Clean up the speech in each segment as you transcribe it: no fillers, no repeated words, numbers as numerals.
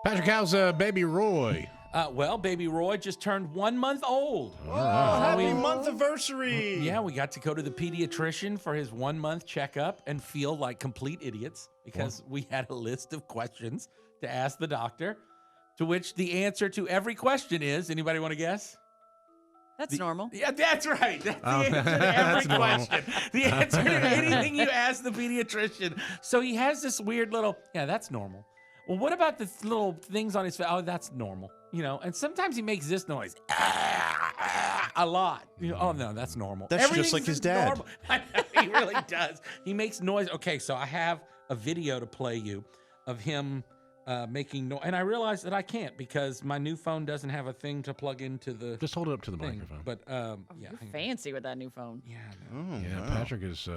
Patrick, how's baby Roy? Well, baby Roy just turned 1 month old. Happy month anniversary! Yeah, we got to go to the pediatrician for his 1 month checkup and feel like complete idiots because we had a list of questions to ask the doctor, to which the answer to every question is, anybody want to guess? That's normal. Yeah, that's right. That's the answer to That's every normal. question. The answer to anything you ask the pediatrician. So he has this weird little, yeah, that's normal. Well, what about the little things on his face? Oh, that's normal. You know, and sometimes he makes this noise a lot. You know, oh no, that's normal. That's just Everything's like his dad. normal. I know, he really does. He makes noise. Okay, so I have a video to play you of him making noise, and I realized that I can't because my new phone doesn't have a thing to plug into the Just hold it up to the thing. microphone. But yeah, You're hang on. fancy with that new phone. Yeah, I know. Oh, Yeah, wow. Patrick is,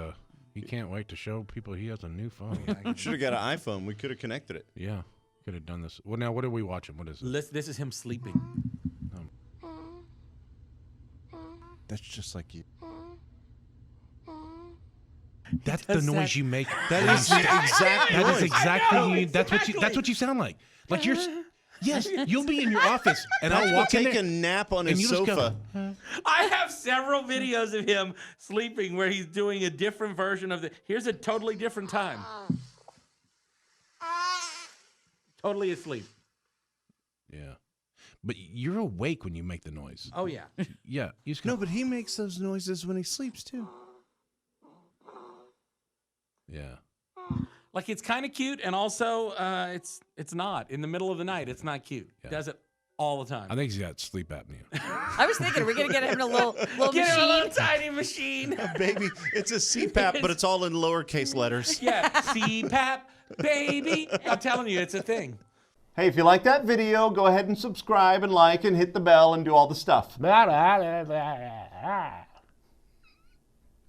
he can't wait to show people he has a new phone. Should have got an iPhone. We could have connected it. Yeah, could have done this. Well, now, what are we watching? What is it? This is him sleeping. That's just like you. That's the does noise that- you make. That is the exact That noise. is exactly I know, you. That's exactly. what you sound like. Like you're. Yes, you'll be in your office, and Patrick I'll will walk in take there, a nap on and his you just sofa. go. I have several videos of him sleeping where he's doing a different version of the. Here's a totally different time. Totally asleep. Yeah, but you're awake when you make the noise. Oh yeah. Yeah, you just No, go. but he makes those noises when he sleeps too. Yeah. Like it's kind of cute, and also it's not. In the middle of the night, it's not cute. Yeah. Does it all the time. I think he's got sleep apnea. I was thinking, are we going to get him a little Get him a machine? little tiny machine. Baby, it's a CPAP, but it's all in lowercase letters. Yeah, CPAP, baby. I'm telling you, it's a thing. Hey, if you like that video, go ahead and subscribe and like and hit the bell and do all the stuff.